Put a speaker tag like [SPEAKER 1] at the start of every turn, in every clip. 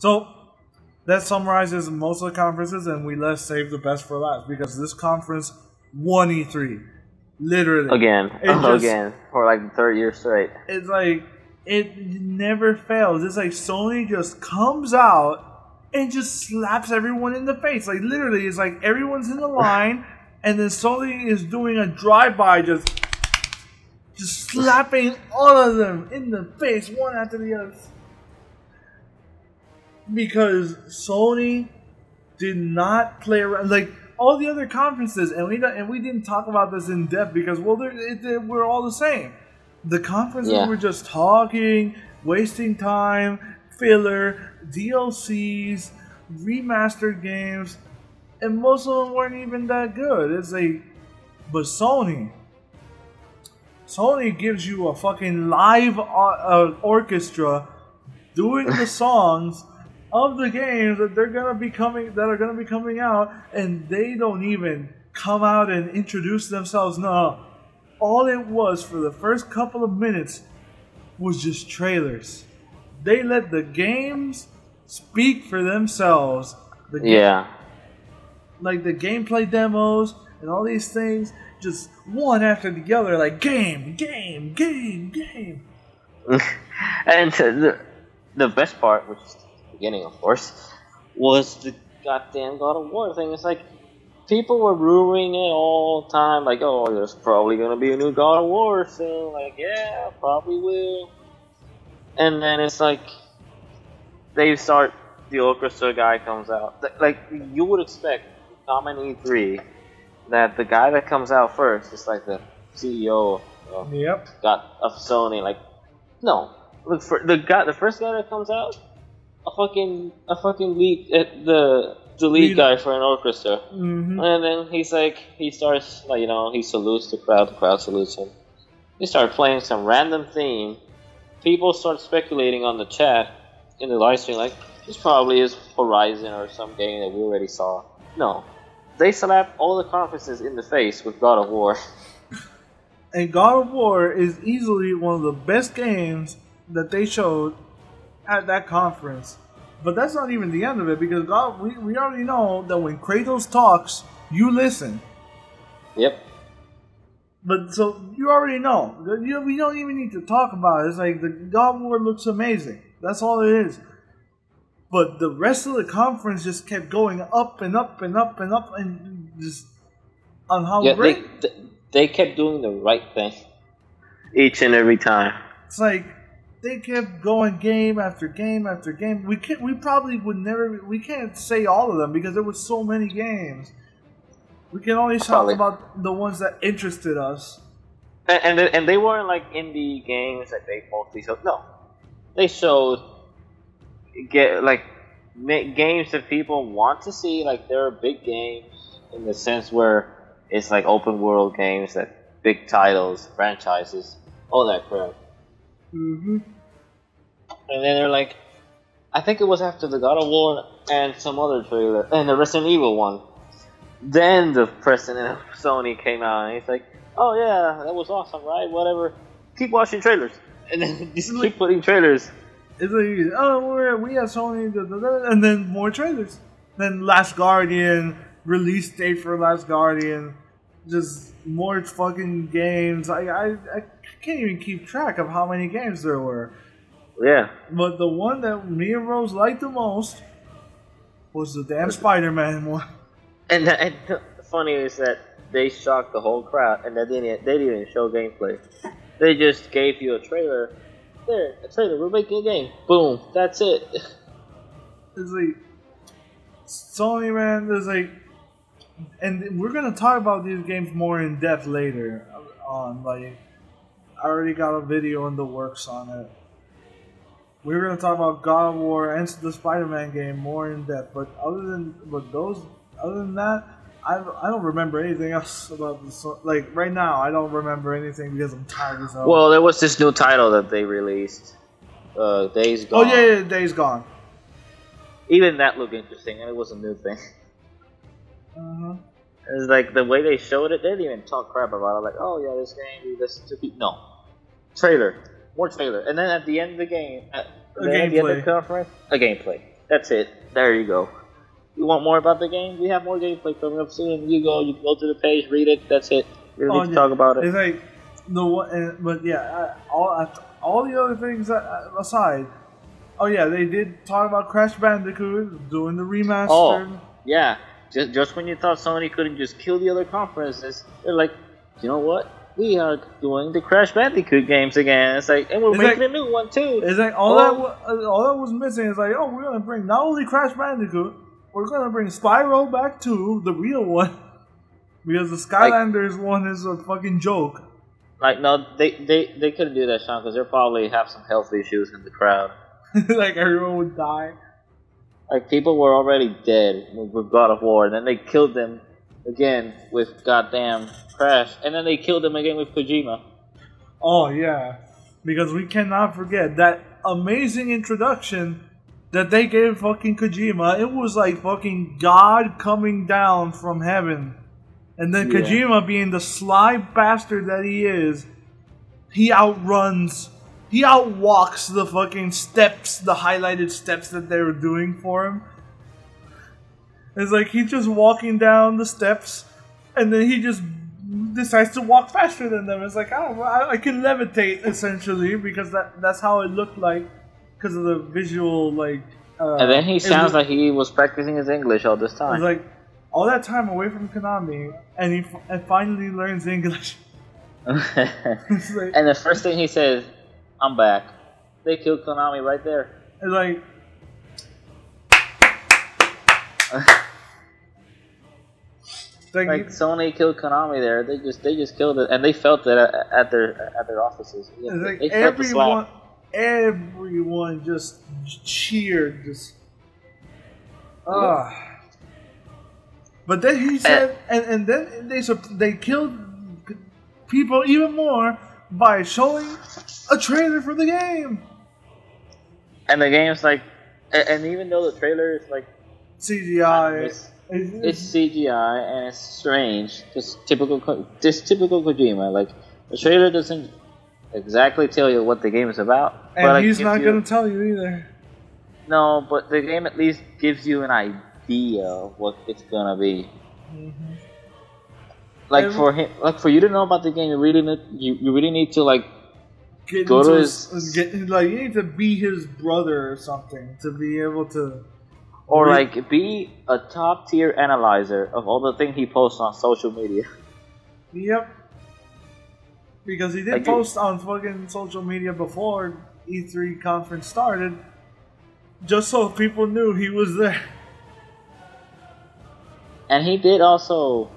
[SPEAKER 1] So that summarizes most of the conferences, and we let's save the best for last because this conference won E3. Literally.
[SPEAKER 2] Again, for like the third year straight.
[SPEAKER 1] It's like, it never fails. It's like Sony just comes out and just slaps everyone in the face. Like, literally, it's like everyone's in the line, and then Sony is doing a drive-by, just slapping all of them in the face, one after the other. Because Sony did not play around. Like, all the other conferences, and we didn't talk about this in depth because, well, we're all the same. The conferences were just talking, wasting time, filler, DLCs, remastered games, and most of them weren't even that good. It's like, but Sony gives you a fucking live orchestra doing the songs of the games that are gonna be coming out, and they don't even come out and introduce themselves. No, all it was for the first couple of minutes was just trailers. They let the games speak for themselves. Like the gameplay demos and all these things, just one after the other, like game.
[SPEAKER 2] And the best part, which is the beginning, of course, was the goddamn God of War thing. It's like, people were rumoring it all the time, like, oh, there's probably gonna be a new God of War soon. Like, yeah, probably will. And then it's like, the orchestra guy comes out. Like, you would expect, common E3, that the guy that comes out first is like the CEO of Sony. Like, no, look for the first guy that comes out, a fucking lead, the lead guy for an orchestra, and then he starts, like, he salutes the crowd salutes him. He starts playing some random theme. People start speculating on the chat in the live stream, like, this probably is Horizon or some game that we already saw. No. They slapped all the conferences in the face with God of War.
[SPEAKER 1] And God of War is easily one of the best games that they showed at that conference. But that's not even the end of it, because we already know that when Kratos talks, you listen.
[SPEAKER 2] Yep.
[SPEAKER 1] But so you already know. We don't even need to talk about it. It's like the God of War looks amazing. That's all it is. But the rest of the conference just kept going up and up and up and up, and just on how great.
[SPEAKER 2] They kept doing the right thing each and every time.
[SPEAKER 1] It's like they kept going game after game after game. We probably would never. We can't say all of them because there were so many games. We can only talk about the ones that interested us.
[SPEAKER 2] And they weren't like indie games that they mostly showed. No, they showed games that people want to see. Like, there are big games in the sense where it's like open world games, that big titles, franchises, all that crap. And then they're like, I think it was after the God of War and some other trailer and the Resident Evil one. Then the president of Sony came out and he's like, oh yeah, that was awesome, right? Whatever. Keep watching trailers. And then just keep putting trailers.
[SPEAKER 1] It's like, oh, we have Sony, and then more trailers. Then Last Guardian, release date for Last Guardian, just more fucking games. I can't even keep track of how many games there were.
[SPEAKER 2] Yeah.
[SPEAKER 1] But the one that me and Rose liked the most was the damn Spider-Man one.
[SPEAKER 2] And the funny is that they shocked the whole crowd, and they didn't show gameplay. They just gave you a trailer. There, a trailer, we're making a game. Boom, that's it.
[SPEAKER 1] It's like, Sony, man, there's like, and we're gonna talk about these games more in depth later on. Like, I already got a video in the works on it. We're gonna talk about God of War and the Spider-Man game more in depth. But other than that, I don't remember anything else about this. Like, right now, I don't remember anything because I'm tired as hell.
[SPEAKER 2] Well, there was this new title that they released, Days Gone.
[SPEAKER 1] Oh yeah, Days Gone.
[SPEAKER 2] Even that looked interesting, and it was a new thing. It's like the way they showed it, they didn't even talk crap about it. Like, oh yeah, this game, no, trailer, more trailer, and then at the end of the game, at the end of the conference, a gameplay. That's it. There you go. You want more about the game? We have more gameplay coming up soon. You go to the page, read it. That's it. We don't need to talk about it.
[SPEAKER 1] It's like but yeah, all the other things aside. Oh yeah, they did talk about Crash Bandicoot doing the remaster.
[SPEAKER 2] Oh yeah, just when you thought Sony couldn't just kill the other conferences, they're like, you know what? We are doing the Crash Bandicoot games again. It's like, and we're making a new one too.
[SPEAKER 1] It's like all that was missing is like, oh, we're gonna bring not only Crash Bandicoot, we're gonna bring Spyro back too, the real one, because the Skylanders one is a fucking joke.
[SPEAKER 2] Like no, they couldn't do that, Sean, because they probably have some health issues in the crowd.
[SPEAKER 1] Like everyone would die.
[SPEAKER 2] Like people were already dead with God of War, and then they killed them again with goddamn Crash, and then they killed him again with Kojima.
[SPEAKER 1] Oh yeah, because we cannot forget that amazing introduction that they gave fucking Kojima. It was like fucking God coming down from heaven, and then Kojima, being the sly bastard that he is, he outwalks the fucking steps, the highlighted steps that they were doing for him. It's like he's just walking down the steps, and then he just decides to walk faster than them. It's like, I can levitate, essentially, because that's how it looked like, because of the visual, like...
[SPEAKER 2] and then he sounds like he was practicing his English all this time.
[SPEAKER 1] It's like, all that time away from Konami, and he finally learns English.
[SPEAKER 2] Like, and the first thing he says, I'm back. They killed Konami right there.
[SPEAKER 1] It's like...
[SPEAKER 2] Like Sony killed Konami there. They just killed it, and they felt it at their offices. Yeah,
[SPEAKER 1] like
[SPEAKER 2] they
[SPEAKER 1] everyone just cheered. But then he said, and then they killed people even more by showing a trailer for the game.
[SPEAKER 2] And the game's like, and even though the trailer is like
[SPEAKER 1] CGI.
[SPEAKER 2] It's CGI and it's strange. Just typical Kojima. Like the trailer doesn't exactly tell you what the game is about,
[SPEAKER 1] and
[SPEAKER 2] but
[SPEAKER 1] he's not going to tell you either.
[SPEAKER 2] No, but the game at least gives you an idea of what it's gonna be.
[SPEAKER 1] Mm-hmm.
[SPEAKER 2] Like for you to know about the game, you really need to like go to his
[SPEAKER 1] you need to be his brother or something to be able to.
[SPEAKER 2] Or like be a top tier analyzer of all the things he posts on social media.
[SPEAKER 1] Yep. Because he did post on fucking social media before E3 conference started, just so people knew he was there.
[SPEAKER 2] And he did also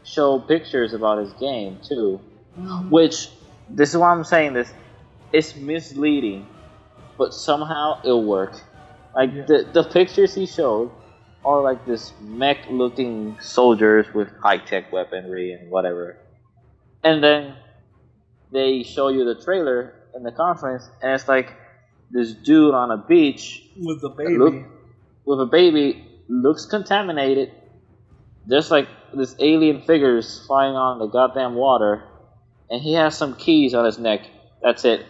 [SPEAKER 2] show pictures about his game too, which this is why I'm saying this. It's misleading, but somehow it'll work. Like the pictures he showed are like this mech-looking soldiers with high-tech weaponry and whatever, and then they show you the trailer in the conference, and it's like this dude on a beach
[SPEAKER 1] with a
[SPEAKER 2] baby, looks contaminated. There's like this alien figures flying on the goddamn water, and he has some keys on his neck. That's it.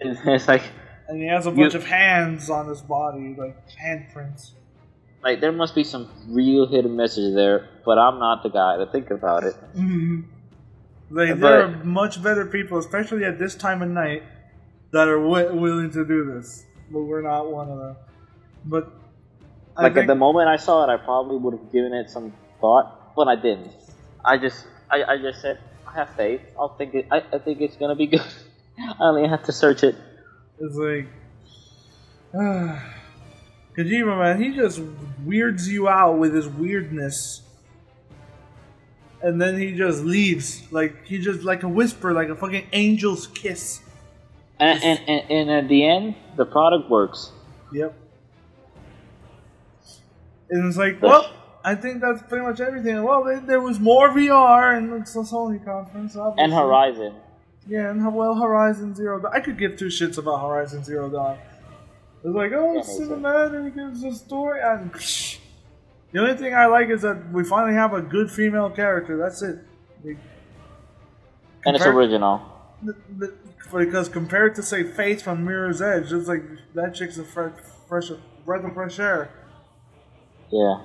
[SPEAKER 2] And it's like.
[SPEAKER 1] And he has a bunch of hands on his body, like handprints.
[SPEAKER 2] Like, there must be some real hidden message there, but I'm not the guy to think about it.
[SPEAKER 1] Mm-hmm. There are much better people, especially at this time of night, that are willing to do this. But we're not one of them. But
[SPEAKER 2] at the moment I saw it, I probably would have given it some thought, but I didn't. I just said, I have faith. I think it's gonna be good. I only have to search it.
[SPEAKER 1] It's like, Kojima, man, he just weirds you out with his weirdness. And then he just leaves. Like, he just, like a whisper, like a fucking angel's kiss.
[SPEAKER 2] And at the end, the product works.
[SPEAKER 1] Yep. And it's like, well, I think that's pretty much everything. Well, there was more VR, and it's a Sony conference, obviously.
[SPEAKER 2] And Horizon.
[SPEAKER 1] Yeah, and Horizon Zero Dawn. I could give two shits about Horizon Zero Dawn. It's like, oh, it's cinematic, it's a story, and the only thing I like is that we finally have a good female character. That's it.
[SPEAKER 2] And it's original.
[SPEAKER 1] Because compared to, say, Faith from Mirror's Edge, it's like, that chick's a breath of fresh air.
[SPEAKER 2] Yeah.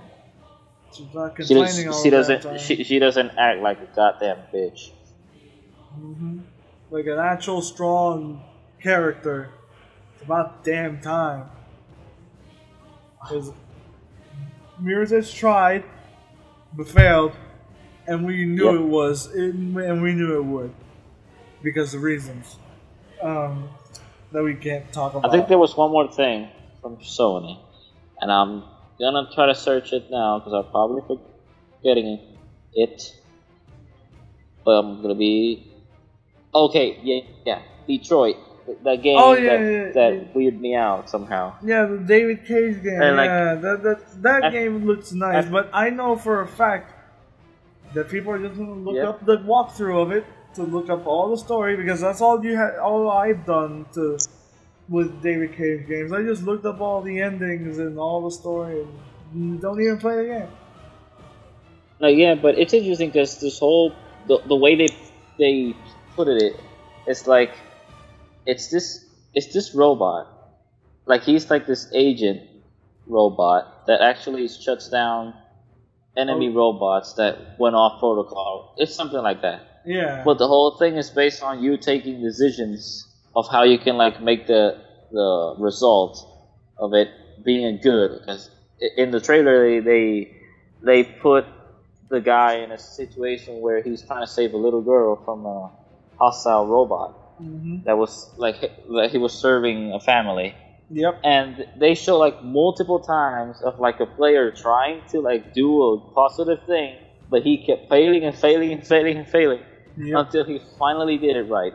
[SPEAKER 1] She's not complaining all the time.
[SPEAKER 2] She doesn't act like a goddamn bitch.
[SPEAKER 1] Like an actual strong character. It's about damn time. Mirror's tried, but failed, and we knew and we knew it would, because of reasons that we can't talk about.
[SPEAKER 2] I think there was one more thing from Sony, and I'm gonna try to search it now because I'm probably forgetting it. But I'm gonna be okay. Yeah, Detroit. That game that weirded me out somehow.
[SPEAKER 1] Yeah, the David Cage game.
[SPEAKER 2] And
[SPEAKER 1] that game looks nice, but I know for a fact that people are just gonna look up the walkthrough of it to look up all the story, because that's all all I've done with David Cage games. I just looked up all the endings and all the story, and don't even play the game.
[SPEAKER 2] Yeah, but it's interesting because this whole the way they put it, it's like. It's this robot, like he's like this agent robot that actually shuts down enemy robots that went off protocol. It's something like that.
[SPEAKER 1] Yeah.
[SPEAKER 2] But the whole thing is based on you taking decisions of how you can like make the result of it being good. Because in the trailer they put the guy in a situation where he's trying to save a little girl from a hostile robot. That was like he was serving a family.
[SPEAKER 1] Yep.
[SPEAKER 2] And they show like multiple times of like a player trying to like do a positive thing, but he kept failing and failing and failing and failing until he finally did it right.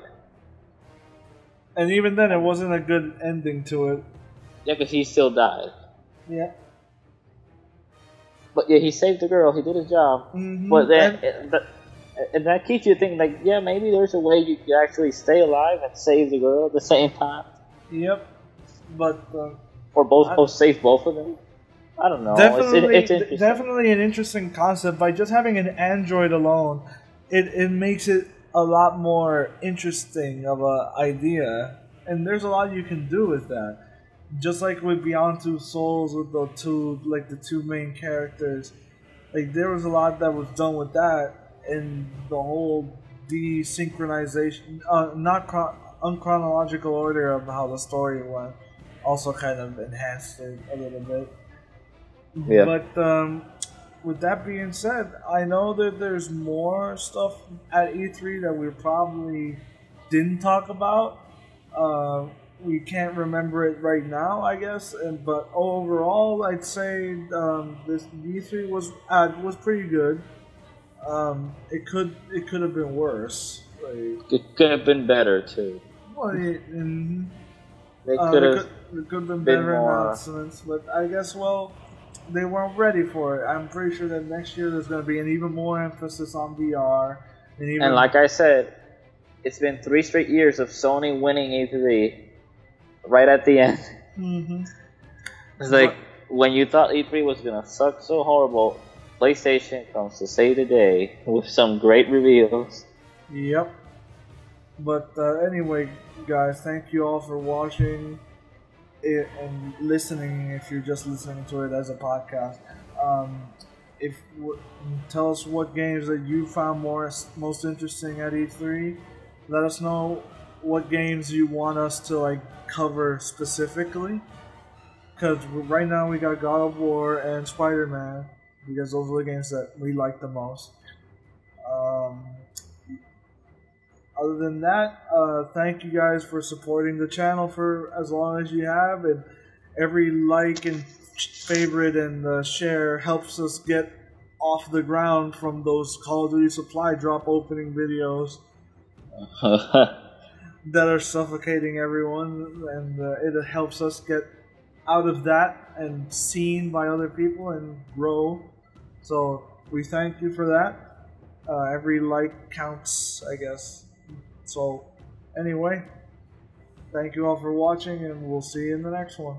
[SPEAKER 1] And even then, it wasn't a good ending to it.
[SPEAKER 2] Yeah, because he still died.
[SPEAKER 1] Yeah.
[SPEAKER 2] But yeah, he saved the girl. He did his job. But then. And that keeps you thinking, like, yeah, maybe there's a way you could actually stay alive and save the girl at the same time.
[SPEAKER 1] Yep, but
[SPEAKER 2] or both save both of them. I don't know.
[SPEAKER 1] It's definitely an interesting concept. By just having an android alone, it makes it a lot more interesting of a idea, and there's a lot you can do with that. Just like with Beyond Two Souls, with the two main characters, like there was a lot that was done with that. And the whole desynchronization, not unchronological order of how the story went, also kind of enhanced it a little bit. Yeah. But with that being said, I know that there's more stuff at E3 that we probably didn't talk about. We can't remember it right now, I guess. But overall, I'd say this E3 was pretty good. It could have been worse.
[SPEAKER 2] It could have been better too.
[SPEAKER 1] Well, it
[SPEAKER 2] could have
[SPEAKER 1] been better announcements, but I guess they weren't ready for it. I'm pretty sure that next year there's going to be an even more emphasis on VR. And
[SPEAKER 2] like I said, it's been 3 straight years of Sony winning E3 right at the end. It's like when you thought E3 was going to suck so horrible, PlayStation comes to save the day with some great reveals.
[SPEAKER 1] Yep. But anyway, guys, thank you all for watching it and listening. If you're just listening to it as a podcast, tell us what games that you found most interesting at E3. Let us know what games you want us to cover specifically. Because right now we got God of War and Spider-Man. Because those are the games that we like the most. Other than that, thank you guys for supporting the channel for as long as you have. And every like and favorite and share helps us get off the ground from those Call of Duty supply drop opening videos that are suffocating everyone. And it helps us get out of that and seen by other people and grow. So we thank you for that. Every like counts, I guess. So anyway, thank you all for watching, and we'll see you in the next one.